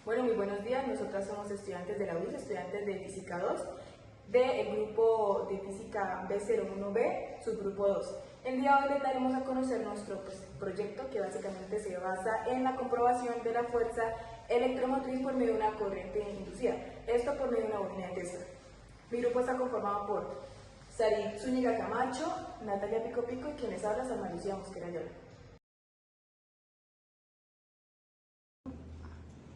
Bueno, muy buenos días. Nosotras somos estudiantes de la UIS, estudiantes de Física 2, del grupo de Física B01B, subgrupo 2. El día de hoy les daremos a conocer nuestro proyecto, que básicamente se basa en la comprobación de la fuerza electromotriz por medio de una corriente inducida, esto por medio de una bobina de Tesla. Mi grupo está conformado por Sarit Zúñiga Camacho, Natalia Pico Pico y quienes hablan, Salma Lucía Mosquera Ayala.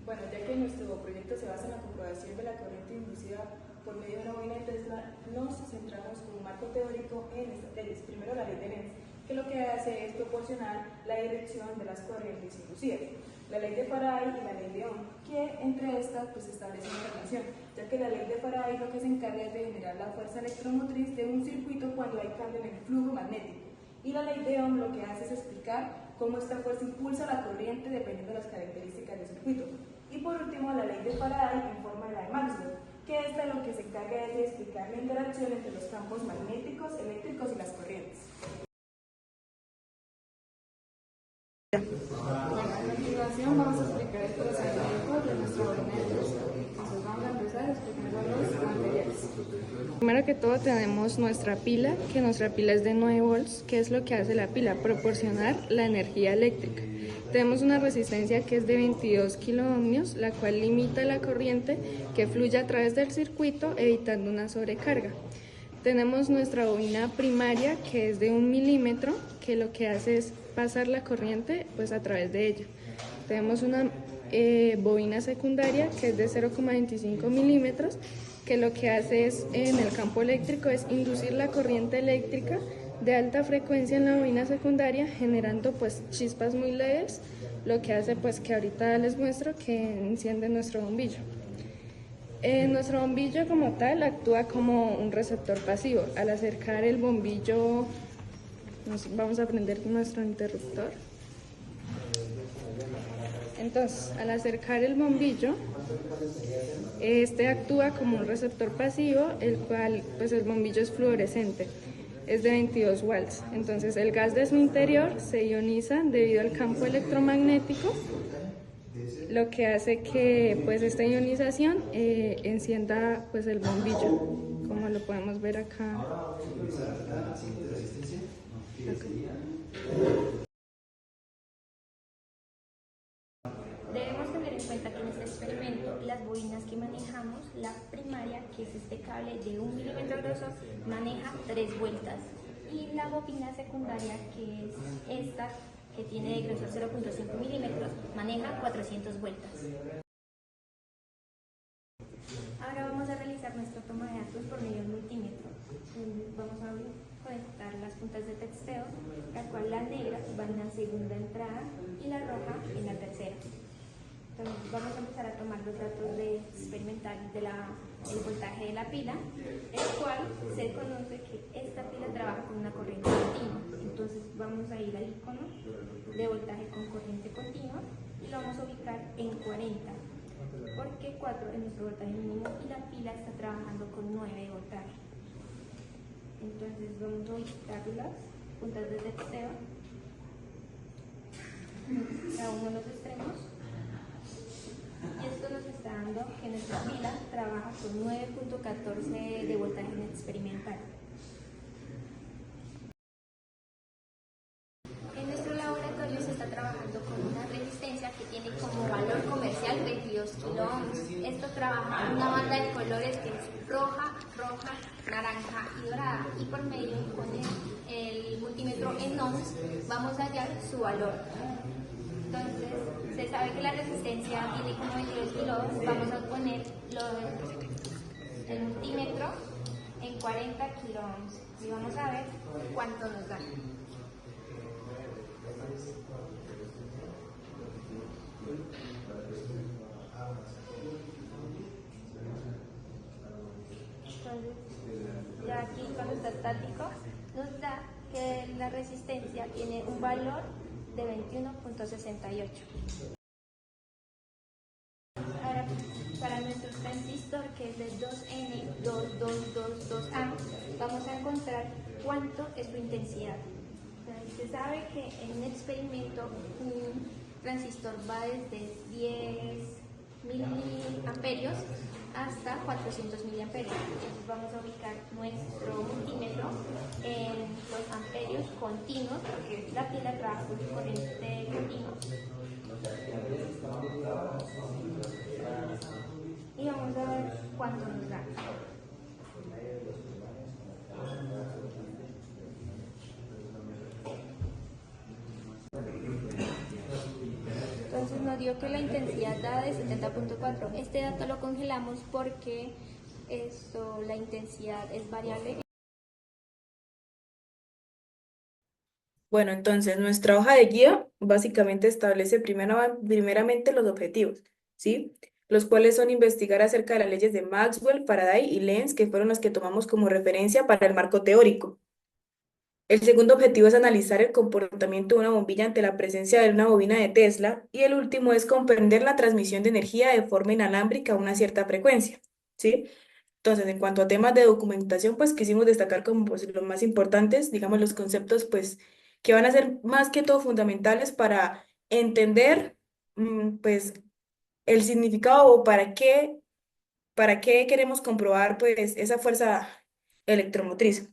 Bueno, ya que nuestro proyecto se basa en la comprobación de la corriente inducida por medio de una bobina de Tesla, nos centramos como marco teórico en estas leyes. Primero, la ley de Lenz, que lo que hace es proporcionar la dirección de las corrientes inducidas. La ley de Faraday y la ley de Ohm, que entre estas pues establece una relación, ya que la ley de Faraday lo que se encarga es de generar la fuerza electromotriz de un circuito cuando hay cambio en el flujo magnético. Y la ley de Ohm lo que hace es explicar cómo esta fuerza impulsa la corriente dependiendo de las características del circuito. Y por último, la ley de Faraday en forma de la de Maxwell, que esta lo que se encarga es de explicar la interacción entre los campos magnéticos, eléctricos y las corrientes. A continuación vamos a explicar el procedimiento de nuestra bobina de Tesla. Entonces vamos a empezar explicando los materiales. Primero que todo tenemos nuestra pila, que nuestra pila es de 9 volts. ¿Qué es lo que hace la pila? Proporcionar la energía eléctrica. Tenemos una resistencia que es de 22 kiloohmios, la cual limita la corriente que fluye a través del circuito, evitando una sobrecarga. Tenemos nuestra bobina primaria, que es de 1 milímetro, que lo que hace es pasar la corriente pues a través de ella. Tenemos una bobina secundaria, que es de 0,25 milímetros, que lo que hace es, en el campo eléctrico, es inducir la corriente eléctrica de alta frecuencia en la bobina secundaria, generando pues chispas muy leves, lo que hace pues que ahorita les muestro que enciende nuestro bombillo. Nuestro bombillo como tal actúa como un receptor pasivo. Al acercar el bombillo, vamos a prender nuestro interruptor. Entonces, al acercar el bombillo, este actúa como un receptor pasivo, el cual, pues el bombillo es fluorescente, es de 22 watts. Entonces, el gas de su interior se ioniza debido al campo electromagnético, lo que hace que pues esta ionización encienda pues el bombillo, como lo podemos ver acá. Debemos tener en cuenta que en este experimento las bobinas que manejamos, la primaria, que es este cable de 1 milímetro de grosor, maneja 3 vueltas, y la bobina secundaria, que es esta, que tiene de grosor 0,5 milímetros, maneja 400 vueltas. Ahora vamos a realizar nuestra toma de datos por medio del multímetro. Vamos a conectar las puntas de testeo, la cual la negra va en la segunda entrada y la roja en la tercera. Entonces vamos a empezar a tomar los datos experimentales del voltaje de la pila, el cual se conoce que esta pila trabaja con una corriente continua. Entonces vamos a ir al icono de voltaje con corriente continua y lo vamos a ubicar en 40, porque 4 es nuestro voltaje mínimo y la pila está trabajando con 9 de voltaje. Entonces vamos a ubicar las puntas de testeo, cada uno de los extremos, y esto nos está dando que nuestra pila trabaja con 9.14 de voltaje en experimental. En nuestro laboratorio se está trabajando con una resistencia que tiene como valor comercial 22 kiloohms. Esto trabaja con una banda de colores que es roja, naranja y dorada, y por medio con el multímetro en ohms vamos a hallar su valor. Entonces, se sabe que la resistencia tiene como 22 kiloohms, vamos a poner el multímetro en 40 kiloohms y vamos a ver cuánto nos da. Entonces, ya aquí cuando está estático, nos da que la resistencia tiene un valor de 21.68. Ahora, para nuestro transistor, que es de 2N2222A, vamos a encontrar cuánto es su intensidad. Se sabe que en un experimento un transistor va desde 10 miliamperios hasta 400 miliamperios. Entonces vamos a ubicar nuestro multímetro en los amperios continuos, porque la pila trabaja con corriente continua. Y vamos a ver cuánto nos da. Entonces nos dio que la intensidad dada es 70.4. Este dato lo congelamos porque la intensidad es variable. Bueno, entonces nuestra hoja de guía básicamente establece primeramente los objetivos, ¿sí? Los cuales son investigar acerca de las leyes de Maxwell, Faraday y Lenz, que fueron las que tomamos como referencia para el marco teórico. El segundo objetivo es analizar el comportamiento de una bombilla ante la presencia de una bobina de Tesla. Y el último es comprender la transmisión de energía de forma inalámbrica a una cierta frecuencia, ¿sí? Entonces, en cuanto a temas de documentación, pues quisimos destacar como pues, los más importantes, digamos, los conceptos, pues, que van a ser más que todo fundamentales para entender, pues, el significado o para qué queremos comprobar, pues, esa fuerza electromotriz.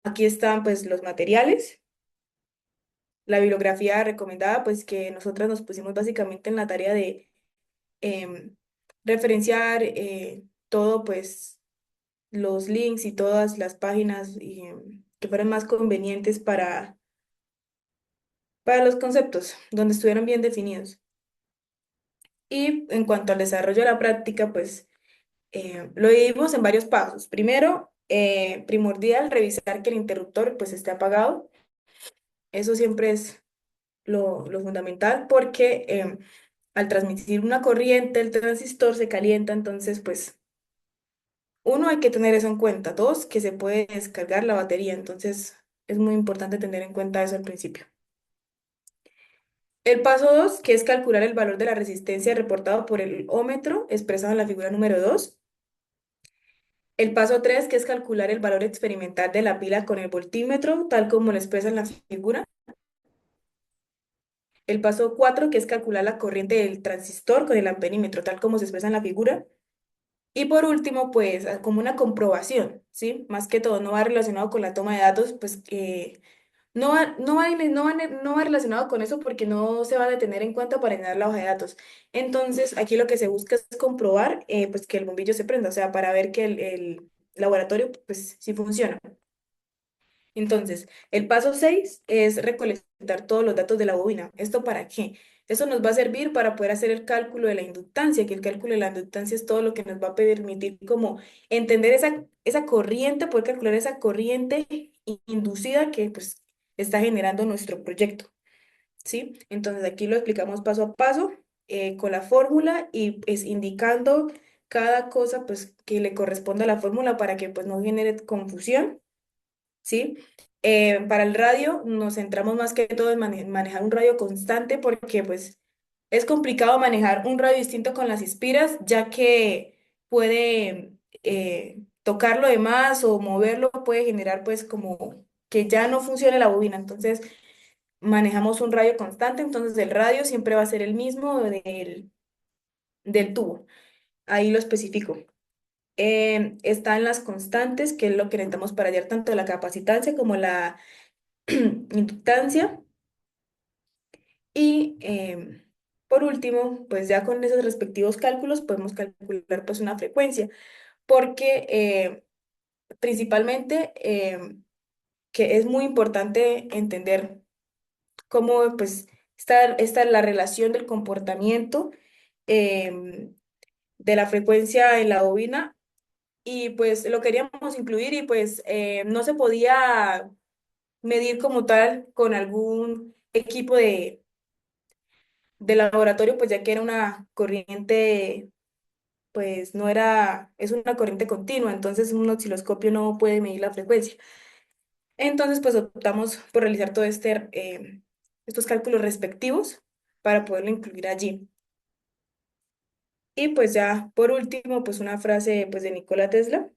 Aquí están, pues, los materiales, la bibliografía recomendada, pues, que nosotras nos pusimos básicamente en la tarea de em, referenciar todo, pues, los links y todas las páginas que fueran más convenientes para los conceptos, donde estuvieran bien definidos. Y en cuanto al desarrollo de la práctica, pues lo dividimos en varios pasos. Primero, primordial, revisar que el interruptor pues esté apagado. Eso siempre es lo fundamental porque al transmitir una corriente, el transistor se calienta, entonces pues uno, hay que tener eso en cuenta. Dos, que se puede descargar la batería. Entonces, es muy importante tener en cuenta eso al principio. El paso 2, que es calcular el valor de la resistencia reportado por el ómetro, expresado en la figura número 2. El paso 3, que es calcular el valor experimental de la pila con el voltímetro, tal como lo expresa en la figura. El paso 4, que es calcular la corriente del transistor con el amperímetro, tal como se expresa en la figura. Y por último, pues como una comprobación, ¿sí? Más que todo, no va relacionado con la toma de datos, pues no va relacionado con eso porque no se va a tener en cuenta para llenar la hoja de datos. Entonces, aquí lo que se busca es comprobar pues que el bombillo se prenda, o sea, para ver que el laboratorio pues sí funciona. Entonces, el paso 6 es recolectar todos los datos de la bobina. ¿Esto para qué? Eso nos va a servir para poder hacer el cálculo de la inductancia, que el cálculo de la inductancia es todo lo que nos va a permitir como entender esa corriente, poder calcular esa corriente inducida que pues está generando nuestro proyecto, ¿sí? Entonces aquí lo explicamos paso a paso con la fórmula y pues indicando cada cosa pues que le corresponde a la fórmula para que pues no genere confusión. ¿Sí? Para el radio nos centramos más que todo en manejar un radio constante porque pues es complicado manejar un radio distinto con las espiras ya que puede tocarlo de más o moverlo puede generar pues como que ya no funcione la bobina. Entonces manejamos un radio constante, entonces el radio siempre va a ser el mismo del tubo. Ahí lo especifico. Están las constantes, que es lo que necesitamos para hallar tanto la capacitancia como la inductancia. Y por último, pues ya con esos respectivos cálculos podemos calcular pues una frecuencia, porque principalmente que es muy importante entender cómo pues está la relación del comportamiento de la frecuencia en la bobina y pues lo queríamos incluir y pues no se podía medir como tal con algún equipo de laboratorio, pues ya que era una corriente, pues no era, es una corriente continua, entonces un osciloscopio no puede medir la frecuencia. Entonces, pues optamos por realizar todo estos cálculos respectivos para poderlo incluir allí. Y pues ya por último, pues una frase pues de Nikola Tesla,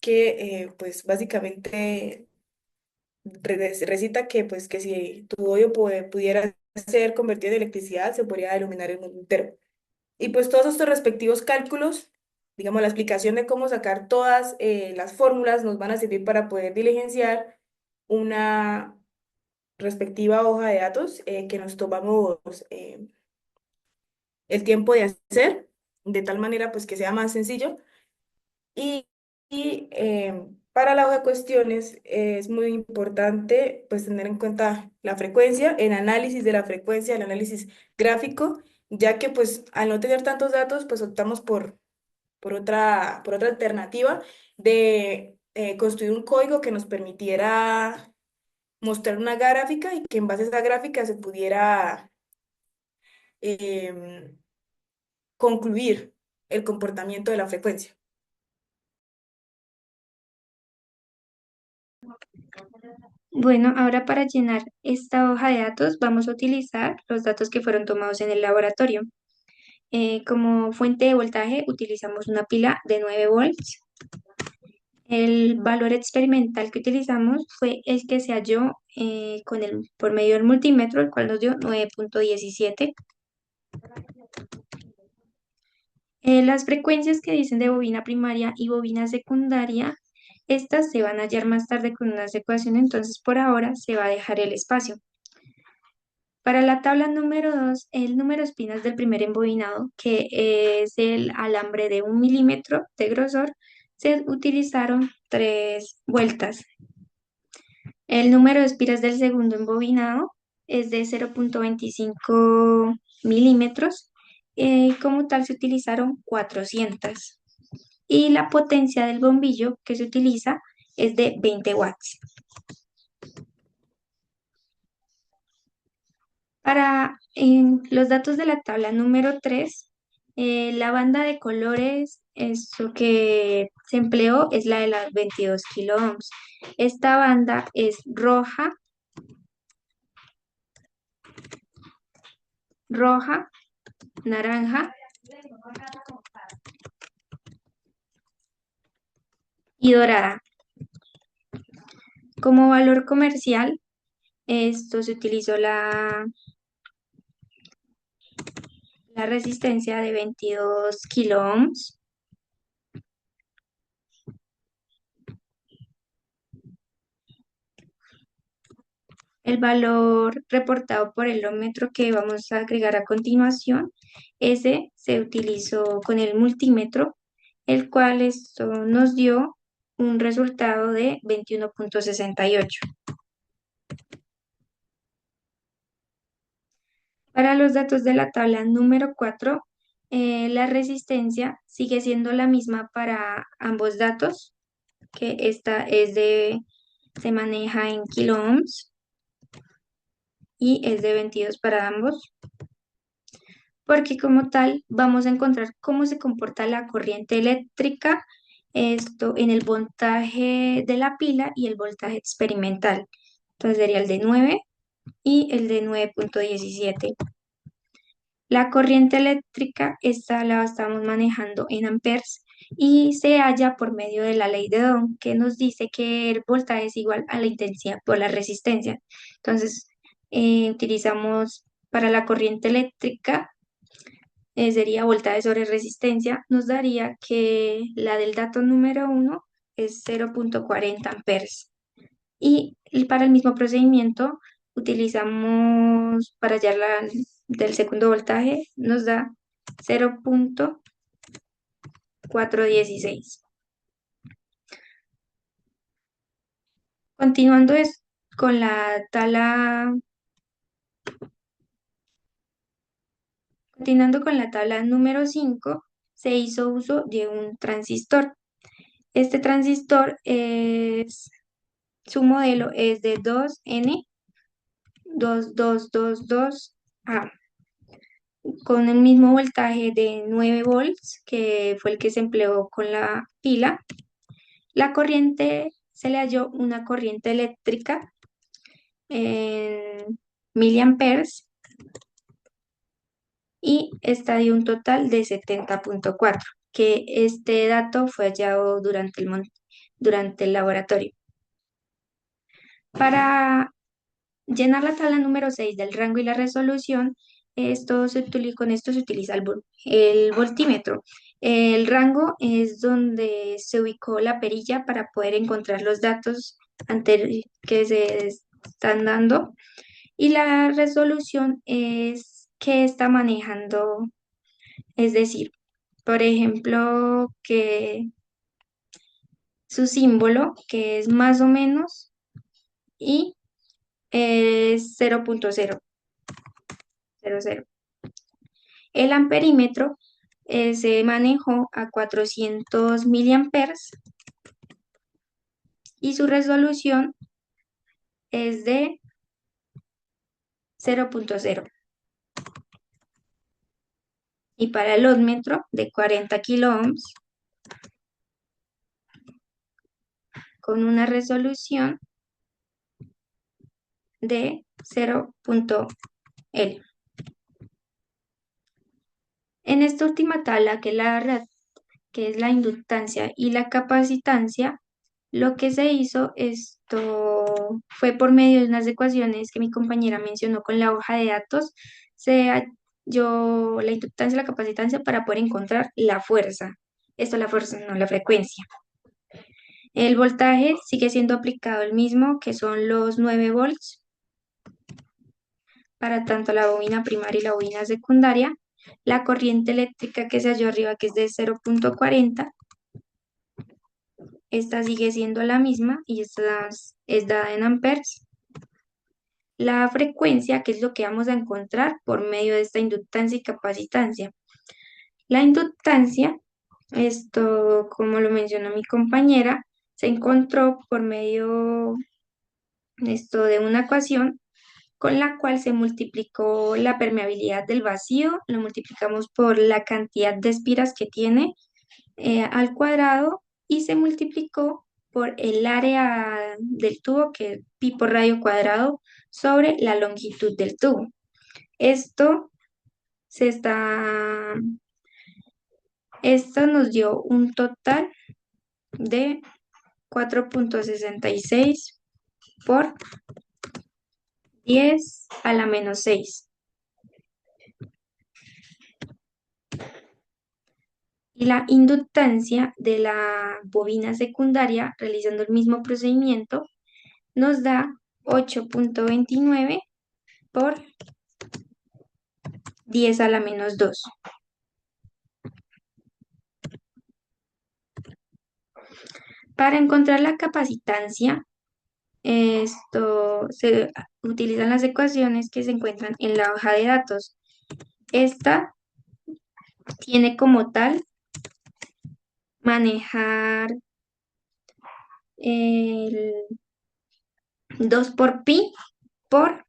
que pues básicamente recita que, pues, que si tu hoyo pudiera ser convertido en electricidad, se podría iluminar el mundo entero. Y pues todos estos respectivos cálculos, digamos, la explicación de cómo sacar todas las fórmulas nos van a servir para poder diligenciar una respectiva hoja de datos que nos tomamos el tiempo de hacer, de tal manera pues que sea más sencillo. Y, para la hoja de cuestiones es muy importante pues tener en cuenta la frecuencia, el análisis de la frecuencia, el análisis gráfico, ya que pues al no tener tantos datos pues optamos por otra alternativa de construir un código que nos permitiera mostrar una gráfica y que en base a esa gráfica se pudiera em, concluir el comportamiento de la frecuencia. Bueno, ahora para llenar esta hoja de datos vamos a utilizar los datos que fueron tomados en el laboratorio. Como fuente de voltaje utilizamos una pila de 9 volts. El valor experimental que utilizamos fue el que se halló por medio del multímetro, el cual nos dio 9.17. Las frecuencias que dicen de bobina primaria y bobina secundaria, estas se van a hallar más tarde con unas ecuaciones, entonces por ahora se va a dejar el espacio. Para la tabla número 2, el número de espinas del primer embobinado, que es el alambre de 1 milímetro de grosor, se utilizaron 3 vueltas. El número de espiras del segundo embobinado es de 0.25 milímetros. Como tal se utilizaron 400. Y la potencia del bombillo que se utiliza es de 20 watts. Para los datos de la tabla número 3, la banda de colores, eso que se empleó es la de las 22 kiloohms. Esta banda es roja, naranja y dorada. Como valor comercial, esto se utilizó la resistencia de 22 kiloohms. El valor reportado por el ohmmetro que vamos a agregar a continuación, ese se utilizó con el multímetro, el cual esto nos dio un resultado de 21.68. Para los datos de la tabla número 4, la resistencia sigue siendo la misma para ambos datos, que se maneja en kiloohms y es de 22 para ambos, porque como tal vamos a encontrar cómo se comporta la corriente eléctrica, esto en el voltaje de la pila y el voltaje experimental. Entonces sería el de 9 y el de 9.17. La corriente eléctrica, esta la estamos manejando en amperes y se halla por medio de la ley de Ohm, que nos dice que el voltaje es igual a la intensidad por la resistencia. Entonces, utilizamos para la corriente eléctrica, sería voltaje sobre resistencia, nos daría que la del dato número 1 es 0.40 amperes. Y para el mismo procedimiento utilizamos para hallar la del segundo voltaje, nos da 0.416. Continuando con la tabla, continuando con la tabla número 5, se hizo uso de un transistor. Este transistor su modelo es de 2N2222A, con el mismo voltaje de 9 volts, que fue el que se empleó con la pila. La corriente, se le halló una corriente eléctrica en miliamperes y esta dio un total de 70.4, que este dato fue hallado durante el laboratorio. Para llenar la tabla número 6 del rango y la resolución, con esto se utiliza el voltímetro. El rango es donde se ubicó la perilla para poder encontrar los datos que se están dando. Y la resolución es que está manejando, es decir, por ejemplo, que su símbolo, que es más o menos, y es 0.000. El amperímetro se manejó a 400 miliamperes y su resolución es de 0.0. Y para el ohmmetro de 40 kiloohms con una resolución de 0.L. En esta última tabla, que es la inductancia y la capacitancia, lo que se hizo esto fue por medio de unas ecuaciones que mi compañera mencionó con la hoja de datos, se halló la inductancia y la capacitancia para poder encontrar la fuerza. Esto la fuerza, no la frecuencia. El voltaje sigue siendo aplicado el mismo, que son los 9 volts para tanto la bobina primaria y la bobina secundaria. La corriente eléctrica que se halló arriba, que es de 0.40, esta sigue siendo la misma y esta es dada en amperes. La frecuencia, que es lo que vamos a encontrar por medio de esta inductancia y capacitancia. La inductancia, esto como lo mencionó mi compañera, se encontró por medio de una ecuación con la cual se multiplicó la permeabilidad del vacío, lo multiplicamos por la cantidad de espiras que tiene al cuadrado y se multiplicó por el área del tubo, que es pi por radio cuadrado, sobre la longitud del tubo. Esto se está, esto nos dio un total de 4.66 por 10⁻⁶. Y la inductancia de la bobina secundaria, realizando el mismo procedimiento, nos da 8.29 por 10⁻². Para encontrar la capacitancia, esto se utilizan las ecuaciones que se encuentran en la hoja de datos. Esta tiene como tal manejar el 2 por pi por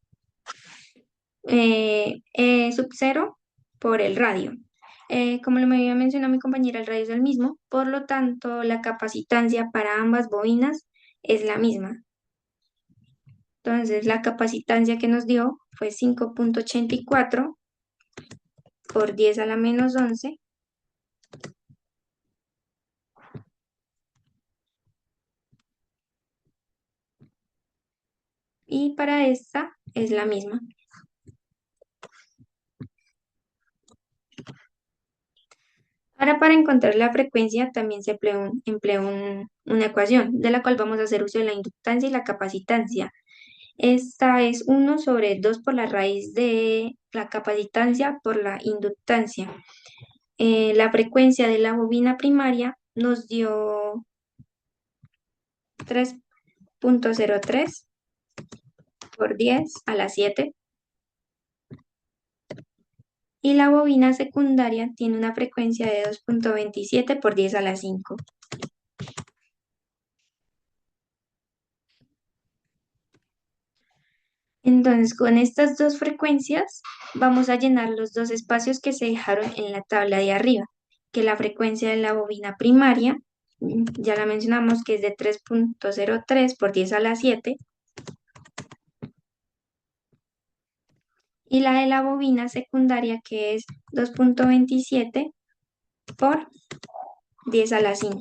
sub 0 por el radio. Como lo me había mencionado mi compañera, el radio es el mismo, por lo tanto la capacitancia para ambas bobinas es la misma. Entonces la capacitancia que nos dio fue 5.84 por 10⁻11 y para esta es la misma. Ahora para encontrar la frecuencia también se emplea una ecuación de la cual vamos a hacer uso de la inductancia y la capacitancia. Esta es 1 sobre 2 por la raíz de la capacitancia por la inductancia. La frecuencia de la bobina primaria nos dio 3.03 por 10⁻⁷. Y la bobina secundaria tiene una frecuencia de 2.27 por 10⁻⁵. Entonces, con estas dos frecuencias vamos a llenar los dos espacios que se dejaron en la tabla de arriba, que la frecuencia de la bobina primaria, ya la mencionamos, que es de 3.03 por 10⁻⁷, y la de la bobina secundaria, que es 2.27 por 10⁻⁵.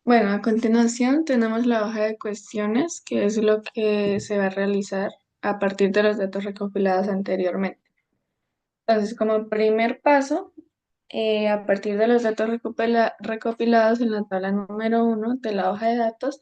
Bueno, a continuación tenemos la hoja de cuestiones, que es lo que se va a realizar a partir de los datos recopilados anteriormente. Entonces, como primer paso, a partir de los datos recopilados en la tabla número 1 de la hoja de datos,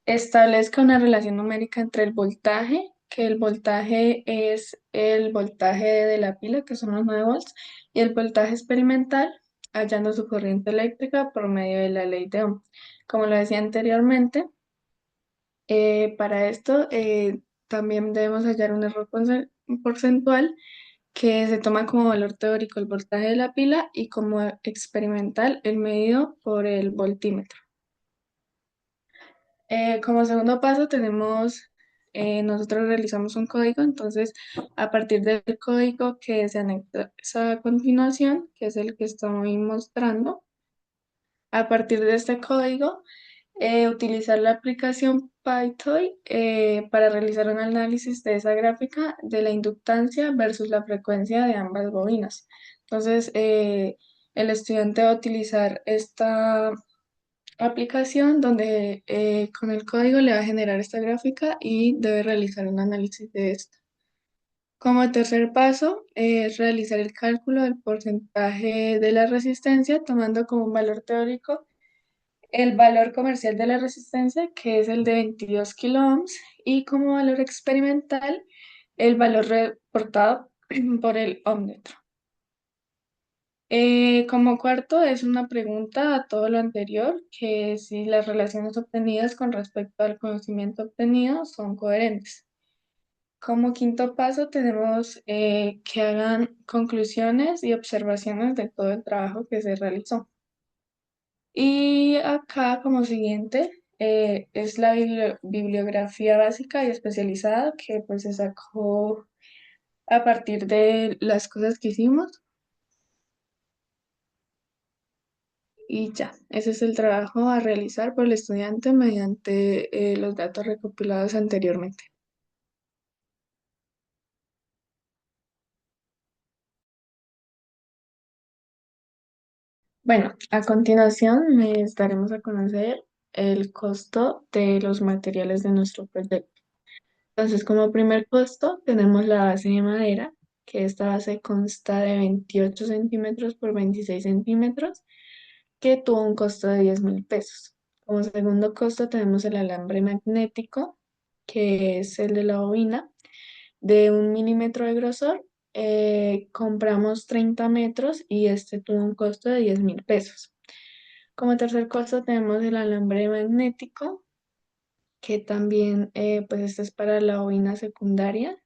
establezca una relación numérica entre el voltaje, que el voltaje es el voltaje de la pila, que son los 9 volts, y el voltaje experimental, hallando su corriente eléctrica por medio de la ley de Ohm. Como lo decía anteriormente, para esto también debemos hallar un error porcentual que se toma como valor teórico el voltaje de la pila y como experimental el medido por el voltímetro. Como segundo paso tenemos, nosotros realizamos un código, entonces a partir del código que se anexa a continuación, que es el que estoy mostrando, a partir de este código, utilizar la aplicación Python para realizar un análisis de esa gráfica de la inductancia versus la frecuencia de ambas bobinas. Entonces, el estudiante va a utilizar esta aplicación donde con el código le va a generar esta gráfica y debe realizar un análisis de esto. Como tercer paso, es realizar el cálculo del porcentaje de la resistencia tomando como un valor teórico el valor comercial de la resistencia, que es el de 22 kiloohms, y como valor experimental, el valor reportado por el ohmmetro. Como cuarto, es una pregunta a todo lo anterior, que si las relaciones obtenidas con respecto al conocimiento obtenido son coherentes. Como quinto paso, tenemos que hagan conclusiones y observaciones de todo el trabajo que se realizó. Y acá como siguiente es la bibliografía básica y especializada que pues se sacó a partir de las cosas que hicimos y ya, ese es el trabajo a realizar por el estudiante mediante los datos recopilados anteriormente. Bueno, a continuación les daremos a conocer el costo de los materiales de nuestro proyecto. Entonces, como primer costo, tenemos la base de madera, que esta base consta de 28 centímetros por 26 centímetros, que tuvo un costo de 10.000 pesos. Como segundo costo, tenemos el alambre magnético, que es el de la bobina, de 1 milímetro de grosor. Compramos 30 metros y este tuvo un costo de 10.000 pesos. Como tercer costo, tenemos el alambre magnético, que también, pues este es para la bobina secundaria,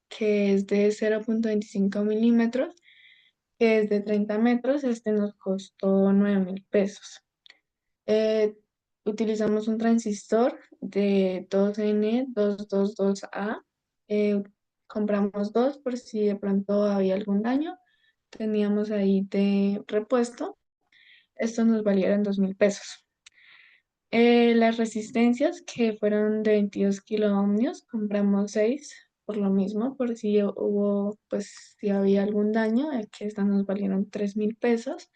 que es de 0,25 milímetros, que es de 30 metros. Este nos costó 9.000 pesos. Eh, Utilizamos un transistor de 2N222A. Eh, Compramos dos por si de pronto había algún daño. Teníamos ahí de repuesto. Esto nos valieron 2.000 pesos. Las resistencias que fueron de 22 kiloohmios, compramos 6 por lo mismo, por si hubo, pues si había algún daño, que estas nos valieron 3.000 pesos.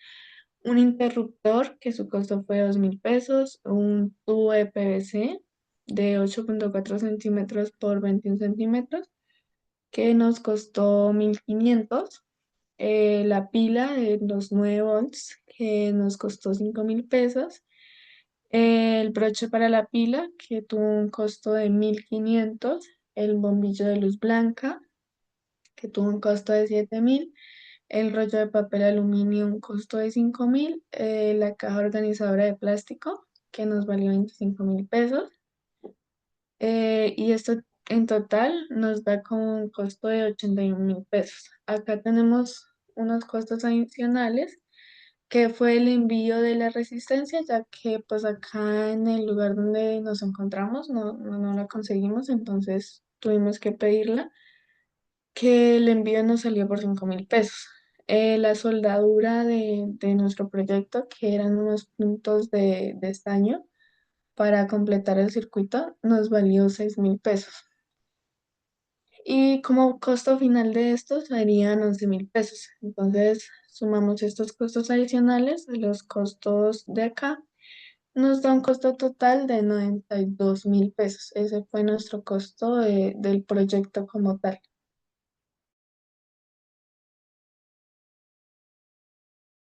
Un interruptor que su costo fue 2.000 pesos, un tubo de PVC de 8,4 centímetros por 21 centímetros que nos costó 1.500. La pila de los 9 volts que nos costó 5.000 pesos. El broche para la pila, que tuvo un costo de 1.500. El bombillo de luz blanca, que tuvo un costo de 7.000. El rollo de papel aluminio, un costo de 5.000. La caja organizadora de plástico, que nos valió 25.000 pesos. Y esto en total nos da como un costo de 81.000 pesos. Acá tenemos unos costos adicionales que fue el envío de la resistencia, ya que pues acá en el lugar donde nos encontramos no la conseguimos, entonces tuvimos que pedirla, que el envío nos salió por 5.000 pesos. La soldadura de nuestro proyecto, que eran unos puntos de estaño para completar el circuito, nos valió 6.000 pesos. Y como costo final de estos serían 11.000 pesos. Entonces, sumamos estos costos adicionales, los costos de acá, Nos da un costo total de 92.000 pesos. Ese fue nuestro costo del proyecto como tal.